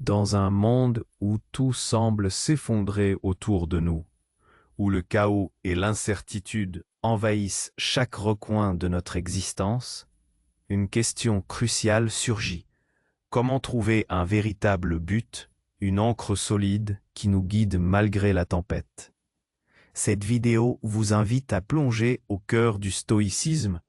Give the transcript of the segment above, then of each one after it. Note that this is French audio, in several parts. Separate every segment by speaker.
Speaker 1: Dans un monde où tout semble s'effondrer autour de nous, où le chaos et l'incertitude envahissent chaque recoin de notre existence, une question cruciale surgit. Comment trouver un véritable but, une ancre solide qui nous guide malgré la tempête? Cette vidéo vous invite à plonger au cœur du stoïcisme,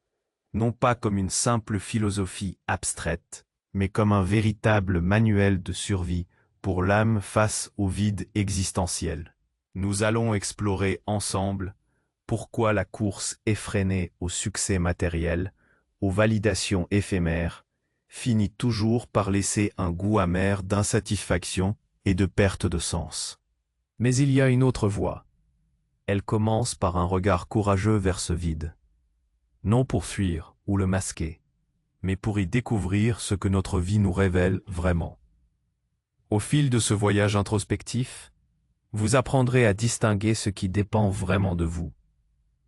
Speaker 1: non pas comme une simple philosophie abstraite, mais comme un véritable manuel de survie pour l'âme face au vide existentiel. Nous allons explorer ensemble pourquoi la course effrénée au succès matériel, aux validations éphémères, finit toujours par laisser un goût amer d'insatisfaction et de perte de sens. Mais il y a une autre voie. Elle commence par un regard courageux vers ce vide. Non pour fuir ou le masquer, mais pour y découvrir ce que notre vie nous révèle vraiment. Au fil de ce voyage introspectif, vous apprendrez à distinguer ce qui dépend vraiment de vous,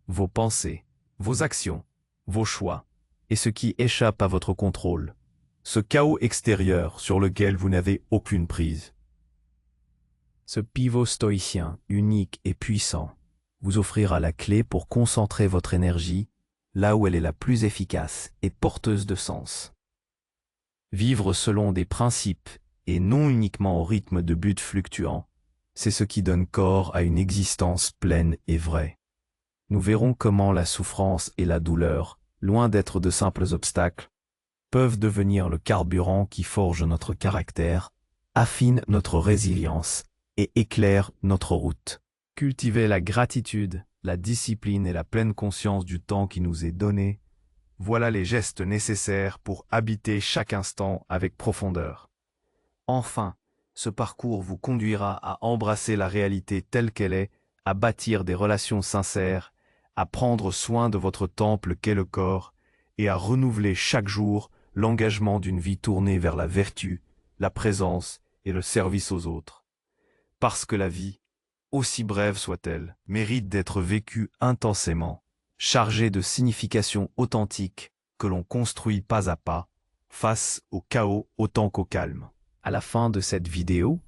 Speaker 1: vos pensées, vos actions, vos choix, et ce qui échappe à votre contrôle, ce chaos extérieur sur lequel vous n'avez aucune prise. Ce pivot stoïcien, unique et puissant, vous offrira la clé pour concentrer votre énergie là où elle est la plus efficace et porteuse de sens. Vivre selon des principes et non uniquement au rythme de buts fluctuants, c'est ce qui donne corps à une existence pleine et vraie. Nous verrons comment la souffrance et la douleur, loin d'être de simples obstacles, peuvent devenir le carburant qui forge notre caractère, affine notre résilience et éclaire notre route. Cultiver la gratitude, la discipline et la pleine conscience du temps qui nous est donné, voilà les gestes nécessaires pour habiter chaque instant avec profondeur. Enfin, ce parcours vous conduira à embrasser la réalité telle qu'elle est, à bâtir des relations sincères, à prendre soin de votre temple qu'est le corps, et à renouveler chaque jour l'engagement d'une vie tournée vers la vertu, la présence et le service aux autres. Parce que la vie, aussi brève soit-elle, mérite d'être vécue intensément, chargée de significations authentiques que l'on construit pas à pas, face au chaos autant qu'au calme. À la fin de cette vidéo,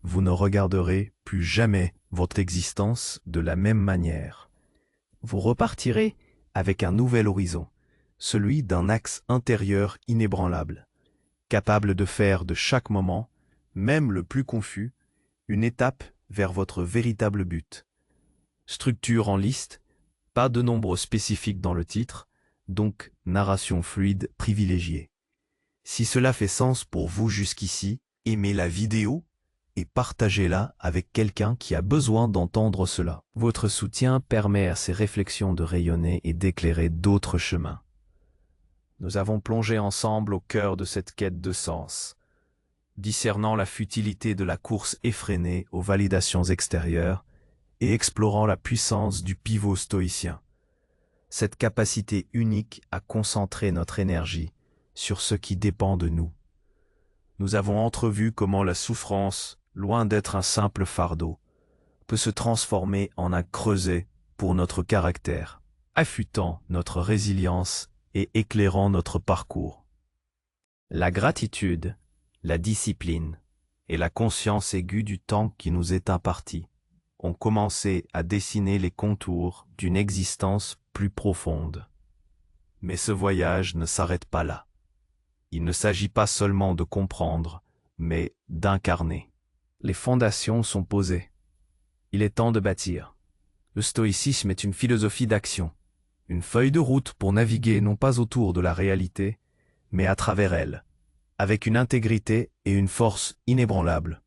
Speaker 1: vous ne regarderez plus jamais votre existence de la même manière. Vous repartirez avec un nouvel horizon, celui d'un axe intérieur inébranlable, capable de faire de chaque moment, même le plus confus, une étape vers votre véritable but. Structure en liste, pas de nombre spécifique dans le titre, donc narration fluide privilégiée. Si cela fait sens pour vous jusqu'ici, aimez la vidéo et partagez-la avec quelqu'un qui a besoin d'entendre cela. Votre soutien permet à ces réflexions de rayonner et d'éclairer d'autres chemins. Nous avons plongé ensemble au cœur de cette quête de sens, discernant la futilité de la course effrénée aux validations extérieures et explorant la puissance du pivot stoïcien. Cette capacité unique à concentrer notre énergie sur ce qui dépend de nous. Nous avons entrevu comment la souffrance, loin d'être un simple fardeau, peut se transformer en un creuset pour notre caractère, affûtant notre résilience et éclairant notre parcours. La gratitude, la discipline et la conscience aiguë du temps qui nous est imparti ont commencé à dessiner les contours d'une existence plus profonde. Mais ce voyage ne s'arrête pas là. Il ne s'agit pas seulement de comprendre, mais d'incarner. Les fondations sont posées. Il est temps de bâtir. Le stoïcisme est une philosophie d'action, une feuille de route pour naviguer non pas autour de la réalité, mais à travers elle, avec une intégrité et une force inébranlables.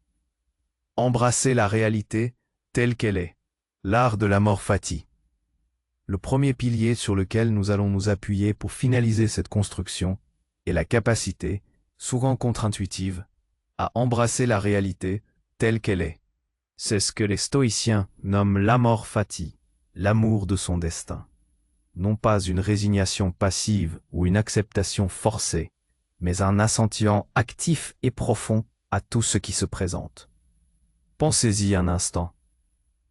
Speaker 1: Embrasser la réalité telle qu'elle est, l'art de l'amor fati. Le premier pilier sur lequel nous allons nous appuyer pour finaliser cette construction est la capacité, souvent contre-intuitive, à embrasser la réalité telle qu'elle est. C'est ce que les stoïciens nomment l'amor fati, l'amour de son destin. Non pas une résignation passive ou une acceptation forcée, mais un assentiment actif et profond à tout ce qui se présente. Pensez-y un instant.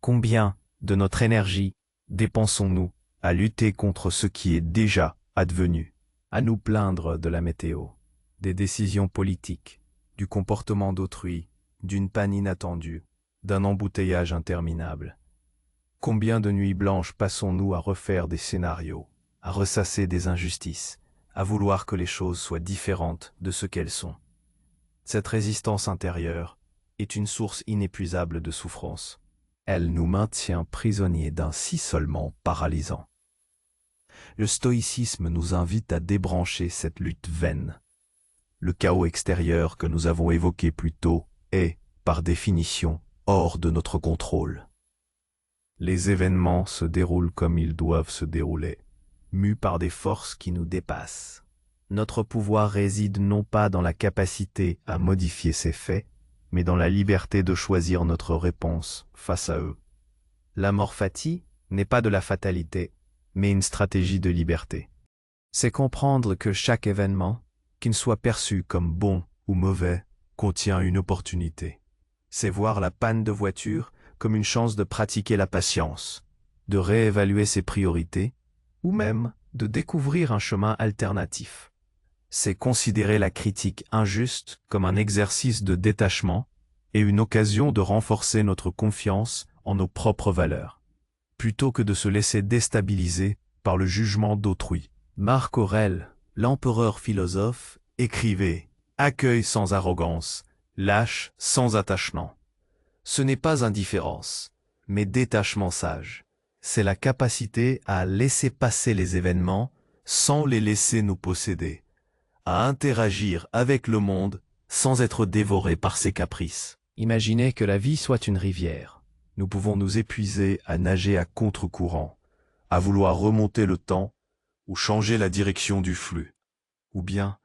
Speaker 1: Combien de notre énergie dépensons-nous à lutter contre ce qui est déjà advenu, à nous plaindre de la météo, des décisions politiques, du comportement d'autrui, d'une panne inattendue, d'un embouteillage interminable. Combien de nuits blanches passons-nous à refaire des scénarios, à ressasser des injustices, à vouloir que les choses soient différentes de ce qu'elles sont. Cette résistance intérieure est une source inépuisable de souffrance. Elle nous maintient prisonniers d'un si seulement paralysant. Le stoïcisme nous invite à débrancher cette lutte vaine. Le chaos extérieur que nous avons évoqué plus tôt est, par définition, hors de notre contrôle. Les événements se déroulent comme ils doivent se dérouler, mus par des forces qui nous dépassent. Notre pouvoir réside non pas dans la capacité à modifier ces faits, mais dans la liberté de choisir notre réponse face à eux. L'amor fati n'est pas de la fatalité, mais une stratégie de liberté. C'est comprendre que chaque événement, qu'il soit perçu comme bon ou mauvais, contient une opportunité. C'est voir la panne de voiture comme une chance de pratiquer la patience, de réévaluer ses priorités, ou même de découvrir un chemin alternatif. C'est considérer la critique injuste comme un exercice de détachement et une occasion de renforcer notre confiance en nos propres valeurs, plutôt que de se laisser déstabiliser par le jugement d'autrui. Marc Aurèle, l'empereur philosophe, écrivait « Accueil sans arrogance, lâche sans attachement ». Ce n'est pas indifférence, mais détachement sage. C'est la capacité à laisser passer les événements sans les laisser nous posséder, à interagir avec le monde sans être dévoré par ses caprices. Imaginez que la vie soit une rivière. Nous pouvons nous épuiser à nager à contre-courant, à vouloir remonter le temps ou changer la direction du flux. Ou bien,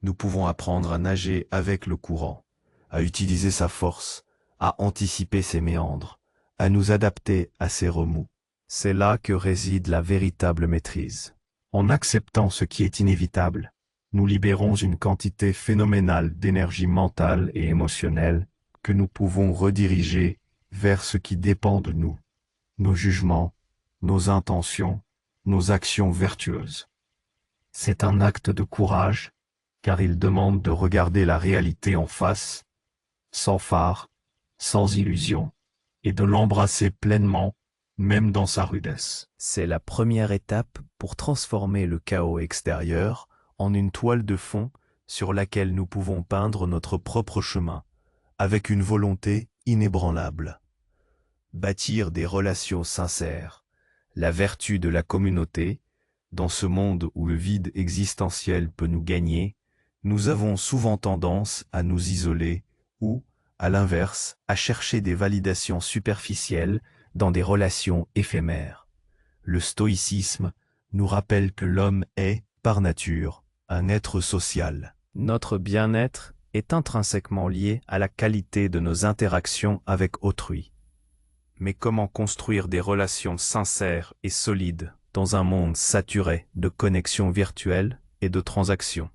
Speaker 1: nous pouvons apprendre à nager avec le courant, à utiliser sa force, à anticiper ses méandres, à nous adapter à ses remous. C'est là que réside la véritable maîtrise. En acceptant ce qui est inévitable, nous libérons une quantité phénoménale d'énergie mentale et émotionnelle que nous pouvons rediriger vers ce qui dépend de nous, nos jugements, nos intentions, nos actions vertueuses. C'est un acte de courage, car il demande de regarder la réalité en face, sans phare, sans illusion, et de l'embrasser pleinement, même dans sa rudesse. C'est la première étape pour transformer le chaos extérieur en une toile de fond sur laquelle nous pouvons peindre notre propre chemin, avec une volonté inébranlable. Bâtir des relations sincères, la vertu de la communauté, dans ce monde où le vide existentiel peut nous gagner, nous avons souvent tendance à nous isoler ou, à l'inverse, à chercher des validations superficielles dans des relations éphémères. Le stoïcisme nous rappelle que l'homme est, par nature, un être social. Notre bien-être est intrinsèquement lié à la qualité de nos interactions avec autrui. Mais comment construire des relations sincères et solides dans un monde saturé de connexions virtuelles et de transactions?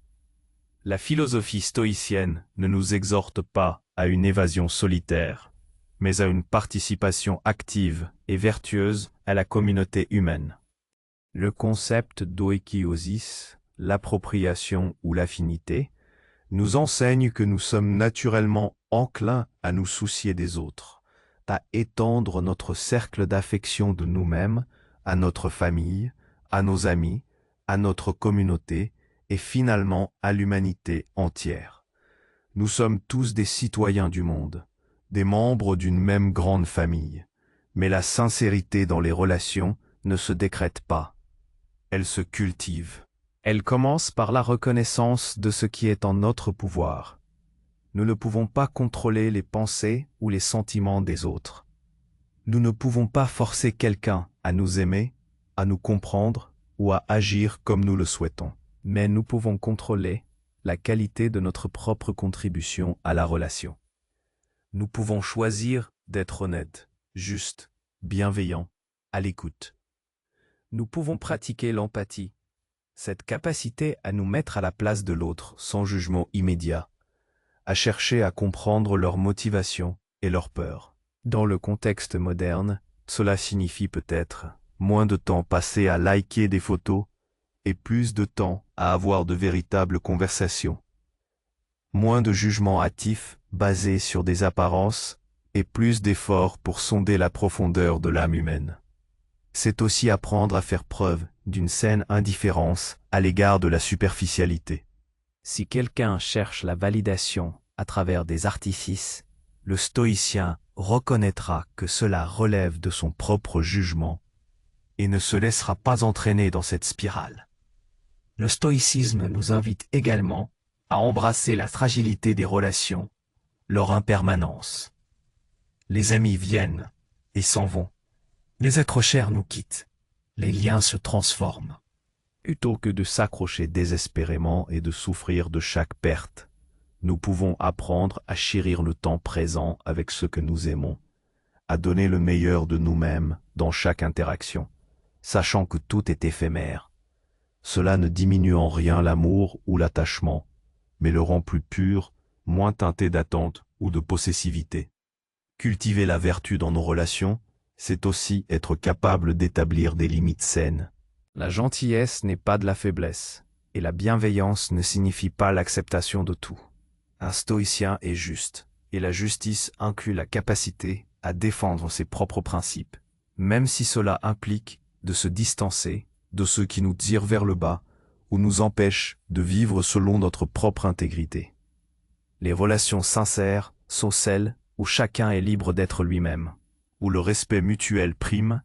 Speaker 1: La philosophie stoïcienne ne nous exhorte pas à une évasion solitaire, mais à une participation active et vertueuse à la communauté humaine. Le concept d'oikiosis, l'appropriation ou l'affinité, nous enseigne que nous sommes naturellement enclins à nous soucier des autres, à étendre notre cercle d'affection de nous-mêmes à notre famille, à nos amis, à notre communauté et finalement à l'humanité entière. Nous sommes tous des citoyens du monde, des membres d'une même grande famille, mais la sincérité dans les relations ne se décrète pas, elle se cultive. Elle commence par la reconnaissance de ce qui est en notre pouvoir. Nous ne pouvons pas contrôler les pensées ou les sentiments des autres. Nous ne pouvons pas forcer quelqu'un à nous aimer, à nous comprendre ou à agir comme nous le souhaitons. Mais nous pouvons contrôler la qualité de notre propre contribution à la relation. Nous pouvons choisir d'être honnêtes, justes, bienveillants, à l'écoute. Nous pouvons pratiquer l'empathie, cette capacité à nous mettre à la place de l'autre sans jugement immédiat, à chercher à comprendre leurs motivations et leurs peurs. Dans le contexte moderne, cela signifie peut-être moins de temps passé à liker des photos et plus de temps à avoir de véritables conversations. moins de jugement hâtif basé sur des apparences et plus d'efforts pour sonder la profondeur de l'âme humaine. C'est aussi apprendre à faire preuve d'une saine indifférence à l'égard de la superficialité. Si quelqu'un cherche la validation à travers des artifices, le stoïcien reconnaîtra que cela relève de son propre jugement et ne se laissera pas entraîner dans cette spirale. Le stoïcisme nous invite également à embrasser la fragilité des relations, leur impermanence. Les amis viennent et s'en vont. Les êtres chers nous quittent. Les liens se transforment. Plutôt que de s'accrocher désespérément et de souffrir de chaque perte, nous pouvons apprendre à chérir le temps présent avec ceux que nous aimons, à donner le meilleur de nous-mêmes dans chaque interaction, sachant que tout est éphémère. Cela ne diminue en rien l'amour ou l'attachement, mais le rend plus pur, moins teinté d'attente ou de possessivité. Cultiver la vertu dans nos relations, c'est aussi être capable d'établir des limites saines. La gentillesse n'est pas de la faiblesse, et la bienveillance ne signifie pas l'acceptation de tout. Un stoïcien est juste, et la justice inclut la capacité à défendre ses propres principes, même si cela implique de se distancer de ceux qui nous tirent vers le bas ou nous empêchent de vivre selon notre propre intégrité. Les relations sincères sont celles où chacun est libre d'être lui-même, où le respect mutuel prime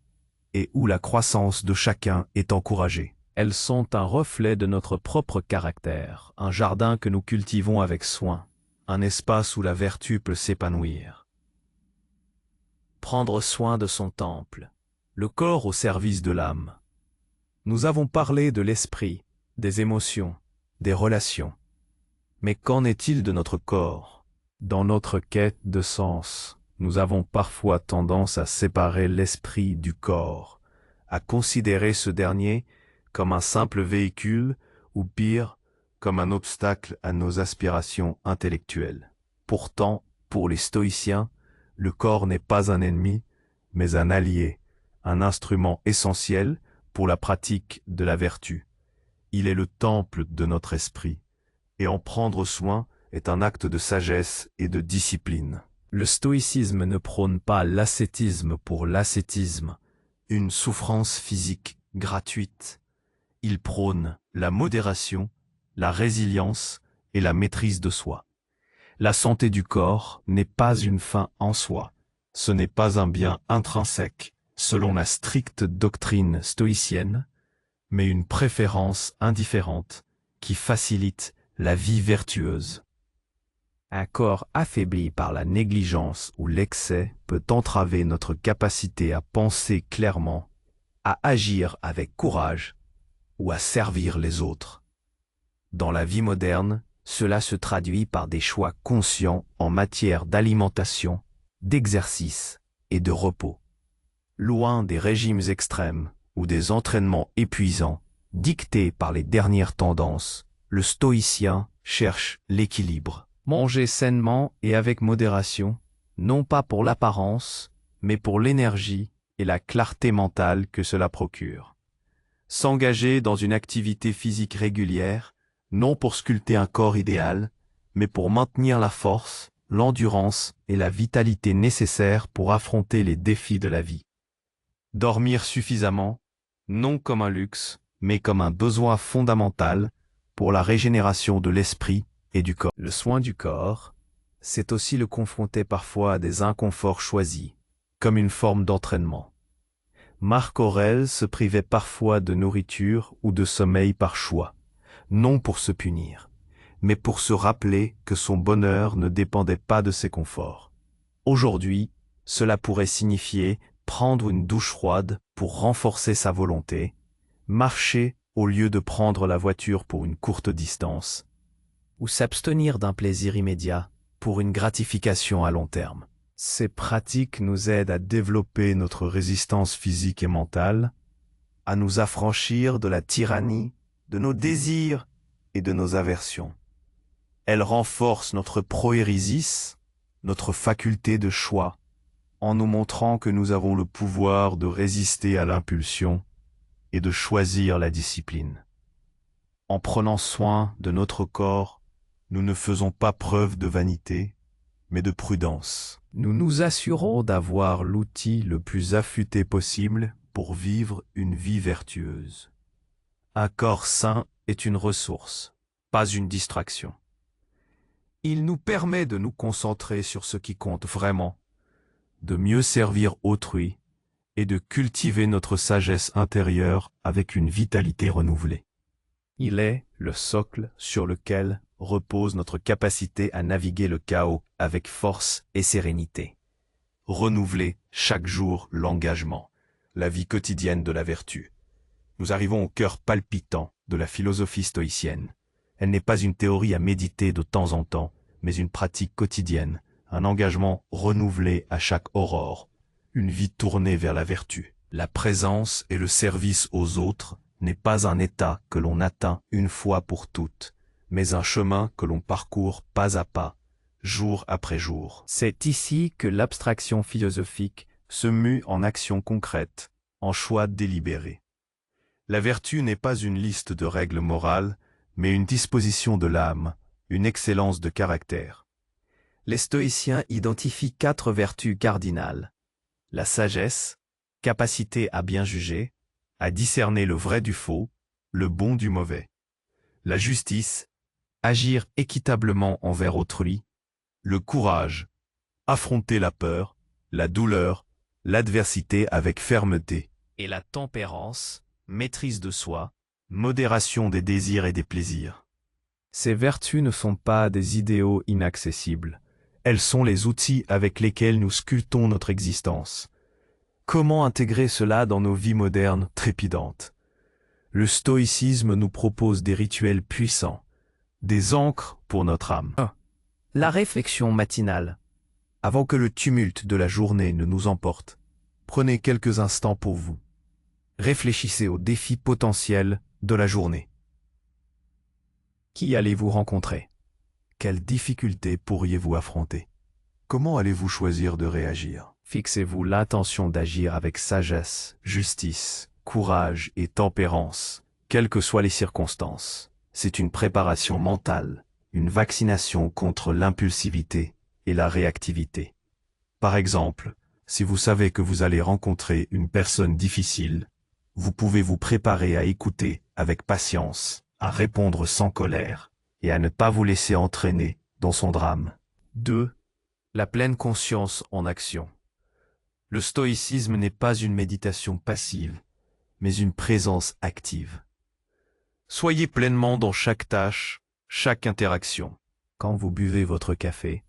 Speaker 1: et où la croissance de chacun est encouragée. Elles sont un reflet de notre propre caractère, un jardin que nous cultivons avec soin, un espace où la vertu peut s'épanouir. Prendre soin de son temple, le corps au service de l'âme. Nous avons parlé de l'esprit, des émotions, des relations. Mais qu'en est-il de notre corps? Dans notre quête de sens, nous avons parfois tendance à séparer l'esprit du corps, à considérer ce dernier comme un simple véhicule ou pire, comme un obstacle à nos aspirations intellectuelles. Pourtant, pour les stoïciens, le corps n'est pas un ennemi, mais un allié, un instrument essentiel pour la pratique de la vertu. Il est le temple de notre esprit, et en prendre soin est un acte de sagesse et de discipline. Le stoïcisme ne prône pas l'ascétisme pour l'ascétisme, une souffrance physique gratuite. Il prône la modération, la résilience et la maîtrise de soi. La santé du corps n'est pas une fin en soi, ce n'est pas un bien intrinsèque, selon la stricte doctrine stoïcienne, mais une préférence indifférente qui facilite la vie vertueuse. Un corps affaibli par la négligence ou l'excès peut entraver notre capacité à penser clairement, à agir avec courage ou à servir les autres. Dans la vie moderne, cela se traduit par des choix conscients en matière d'alimentation, d'exercice et de repos. Loin des régimes extrêmes ou des entraînements épuisants dictés par les dernières tendances, le stoïcien cherche l'équilibre. Manger sainement et avec modération, non pas pour l'apparence, mais pour l'énergie et la clarté mentale que cela procure. S'engager dans une activité physique régulière, non pour sculpter un corps idéal, mais pour maintenir la force, l'endurance et la vitalité nécessaires pour affronter les défis de la vie. Dormir suffisamment, non comme un luxe, mais comme un besoin fondamental pour la régénération de l'esprit et du corps. Le soin du corps, c'est aussi le confronter parfois à des inconforts choisis, comme une forme d'entraînement. Marc Aurèle se privait parfois de nourriture ou de sommeil par choix, non pour se punir, mais pour se rappeler que son bonheur ne dépendait pas de ses conforts. Aujourd'hui, cela pourrait signifier prendre une douche froide pour renforcer sa volonté, marcher au lieu de prendre la voiture pour une courte distance, ou s'abstenir d'un plaisir immédiat pour une gratification à long terme. Ces pratiques nous aident à développer notre résistance physique et mentale, à nous affranchir de la tyrannie, de nos désirs et de nos aversions. Elles renforcent notre proéresis, notre faculté de choix, en nous montrant que nous avons le pouvoir de résister à l'impulsion et de choisir la discipline. En prenant soin de notre corps, Nous ne faisons pas preuve de vanité, mais de prudence. Nous nous assurons d'avoir l'outil le plus affûté possible pour vivre une vie vertueuse. Un corps sain est une ressource, pas une distraction. Il nous permet de nous concentrer sur ce qui compte vraiment, de mieux servir autrui et de cultiver notre sagesse intérieure avec une vitalité renouvelée. Il est le socle sur lequel repose notre capacité à naviguer le chaos avec force et sérénité. Renouveler chaque jour l'engagement, la vie quotidienne de la vertu. Nous arrivons au cœur palpitant de la philosophie stoïcienne. Elle n'est pas une théorie à méditer de temps en temps, mais une pratique quotidienne, un engagement renouvelé à chaque aurore, une vie tournée vers la vertu. La présence et le service aux autres n'est pas un état que l'on atteint une fois pour toutes, mais un chemin que l'on parcourt pas à pas, jour après jour. C'est ici que l'abstraction philosophique se mue en action concrète, en choix délibéré. La vertu n'est pas une liste de règles morales, mais une disposition de l'âme, une excellence de caractère. Les stoïciens identifient 4 vertus cardinales. La sagesse, capacité à bien juger, à discerner le vrai du faux, le bon du mauvais. La justice, agir équitablement envers autrui. Le courage, affronter la peur, la douleur, l'adversité avec fermeté. Et la tempérance, maîtrise de soi, modération des désirs et des plaisirs. Ces vertus ne sont pas des idéaux inaccessibles. Elles sont les outils avec lesquels nous sculptons notre existence. Comment intégrer cela dans nos vies modernes trépidantes? Le stoïcisme nous propose des rituels puissants, des ancres pour notre âme. La réflexion matinale. Avant que le tumulte de la journée ne nous emporte, prenez quelques instants pour vous. Réfléchissez aux défis potentiels de la journée. Qui allez-vous rencontrer? Quelles difficultés pourriez-vous affronter? Comment allez-vous choisir de réagir? Fixez-vous l'intention d'agir avec sagesse, justice, courage et tempérance, quelles que soient les circonstances. C'est une préparation mentale, une vaccination contre l'impulsivité et la réactivité. Par exemple, si vous savez que vous allez rencontrer une personne difficile, vous pouvez vous préparer à écouter avec patience, à répondre sans colère et à ne pas vous laisser entraîner dans son drame. 2. La pleine conscience en action. Le stoïcisme n'est pas une méditation passive, mais une présence active. Soyez pleinement dans chaque tâche, chaque interaction. Quand vous buvez votre café,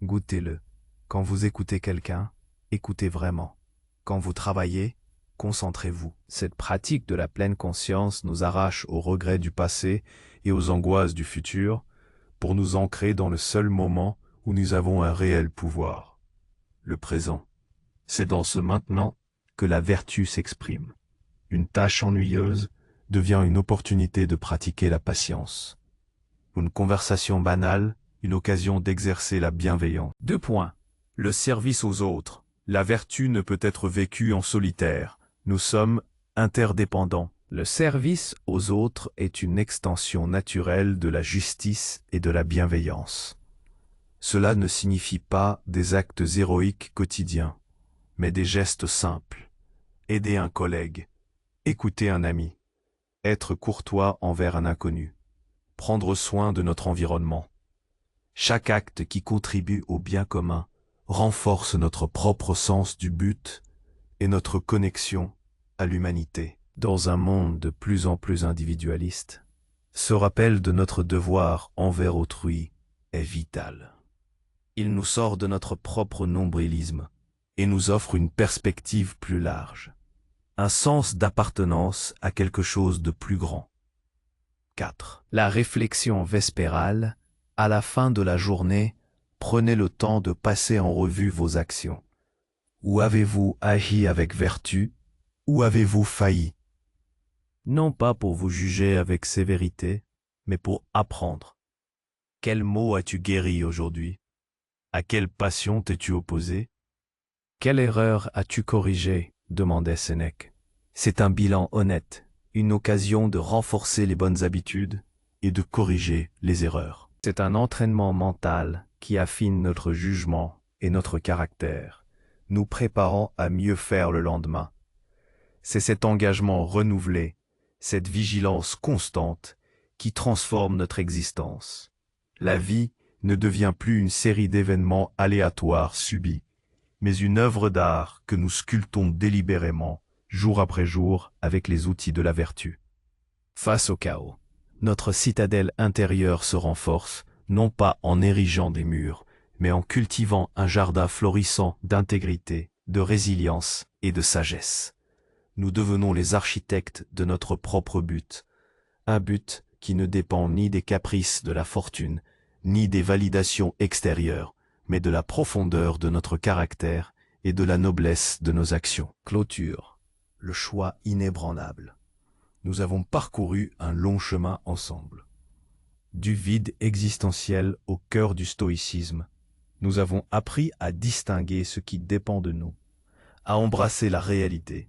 Speaker 1: goûtez-le. Quand vous écoutez quelqu'un, écoutez vraiment. Quand vous travaillez, concentrez-vous. Cette pratique de la pleine conscience nous arrache aux regrets du passé et aux angoisses du futur pour nous ancrer dans le seul moment où nous avons un réel pouvoir, le présent. C'est dans ce maintenant que la vertu s'exprime. Une tâche ennuyeuse devient une opportunité de pratiquer la patience. Une conversation banale, une occasion d'exercer la bienveillance. 2 points. Le service aux autres. La vertu ne peut être vécue en solitaire. Nous sommes interdépendants. Le service aux autres est une extension naturelle de la justice et de la bienveillance. Cela ne signifie pas des actes héroïques quotidiens, mais des gestes simples. Aider un collègue, écouter un ami, être courtois envers un inconnu, prendre soin de notre environnement. Chaque acte qui contribue au bien commun renforce notre propre sens du but et notre connexion à l'humanité. Dans un monde de plus en plus individualiste, ce rappel de notre devoir envers autrui est vital. Il nous sort de notre propre nombrilisme et nous offre une perspective plus large, un sens d'appartenance à quelque chose de plus grand. 4. La réflexion vespérale. À la fin de la journée, prenez le temps de passer en revue vos actions. Où avez-vous agi avec vertu? Où avez-vous failli? Non pas pour vous juger avec sévérité, mais pour apprendre. Quel mot as-tu guéri aujourd'hui? À quelle passion t'es-tu opposé? Quelle erreur as-tu corrigée? Demandait Sénèque. C'est un bilan honnête, une occasion de renforcer les bonnes habitudes et de corriger les erreurs. C'est un entraînement mental qui affine notre jugement et notre caractère, nous préparant à mieux faire le lendemain. C'est cet engagement renouvelé, cette vigilance constante qui transforme notre existence. La vie ne devient plus une série d'événements aléatoires subis, mais une œuvre d'art que nous sculptons délibérément, jour après jour, avec les outils de la vertu. Face au chaos, notre citadelle intérieure se renforce, non pas en érigeant des murs, mais en cultivant un jardin florissant d'intégrité, de résilience et de sagesse. Nous devenons les architectes de notre propre but, un but qui ne dépend ni des caprices de la fortune, ni des validations extérieures, mais de la profondeur de notre caractère et de la noblesse de nos actions. Clôture, le choix inébranlable. Nous avons parcouru un long chemin ensemble. Du vide existentiel au cœur du stoïcisme, nous avons appris à distinguer ce qui dépend de nous, à embrasser la réalité,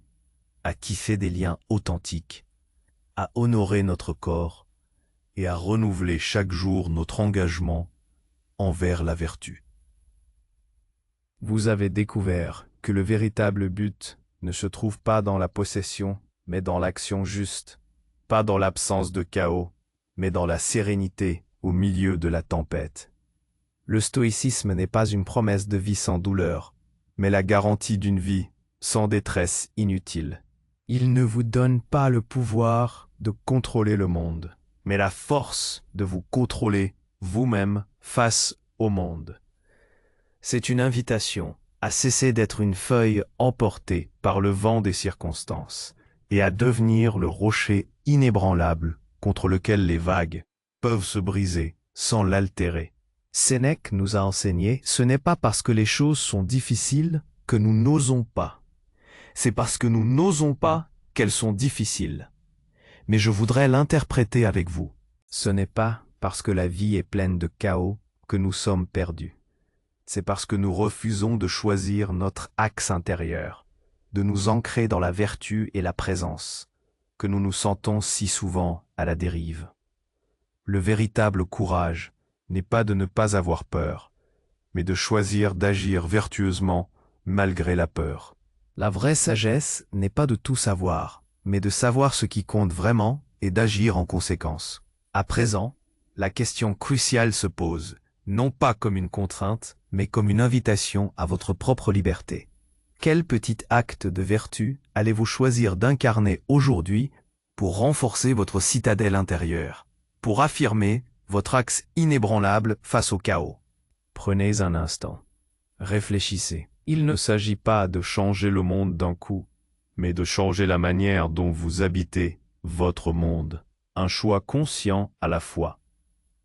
Speaker 1: à tisser des liens authentiques, à honorer notre corps et à renouveler chaque jour notre engagement envers la vertu. Vous avez découvert que le véritable but ne se trouve pas dans la possession, mais dans l'action juste, pas dans l'absence de chaos, mais dans la sérénité au milieu de la tempête. Le stoïcisme n'est pas une promesse de vie sans douleur, mais la garantie d'une vie sans détresse inutile. Il ne vous donne pas le pouvoir de contrôler le monde, mais la force de vous contrôler vous-même face au monde. C'est une invitation à cesser d'être une feuille emportée par le vent des circonstances et à devenir le rocher inébranlable contre lequel les vagues peuvent se briser sans l'altérer. Sénèque nous a enseigné, ce n'est pas parce que les choses sont difficiles que nous n'osons pas. C'est parce que nous n'osons pas qu'elles sont difficiles. Mais je voudrais l'interpréter avec vous. Ce n'est pas parce que la vie est pleine de chaos que nous sommes perdus. C'est parce que nous refusons de choisir notre axe intérieur, de nous ancrer dans la vertu et la présence, que nous nous sentons si souvent à la dérive. Le véritable courage n'est pas de ne pas avoir peur, mais de choisir d'agir vertueusement malgré la peur. La vraie sagesse n'est pas de tout savoir, mais de savoir ce qui compte vraiment et d'agir en conséquence. À présent, la question cruciale se pose, non pas comme une contrainte, mais comme une invitation à votre propre liberté. Quel petit acte de vertu allez-vous choisir d'incarner aujourd'hui pour renforcer votre citadelle intérieure, pour affirmer votre axe inébranlable face au chaos? Prenez un instant. Réfléchissez. Il ne s'agit pas de changer le monde d'un coup, mais de changer la manière dont vous habitez votre monde. Un choix conscient à la fois.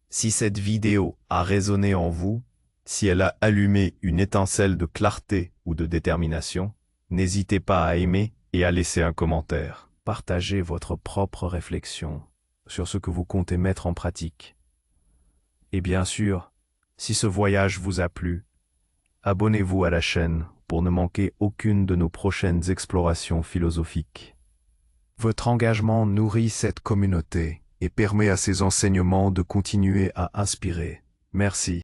Speaker 1: Si cette vidéo a résonné en vous, si elle a allumé une étincelle de clarté ou de détermination, n'hésitez pas à aimer et à laisser un commentaire. Partagez votre propre réflexion sur ce que vous comptez mettre en pratique. Et bien sûr, si ce voyage vous a plu, abonnez-vous à la chaîne pour ne manquer aucune de nos prochaines explorations philosophiques. Votre engagement nourrit cette communauté et permet à ses enseignements de continuer à inspirer. Merci.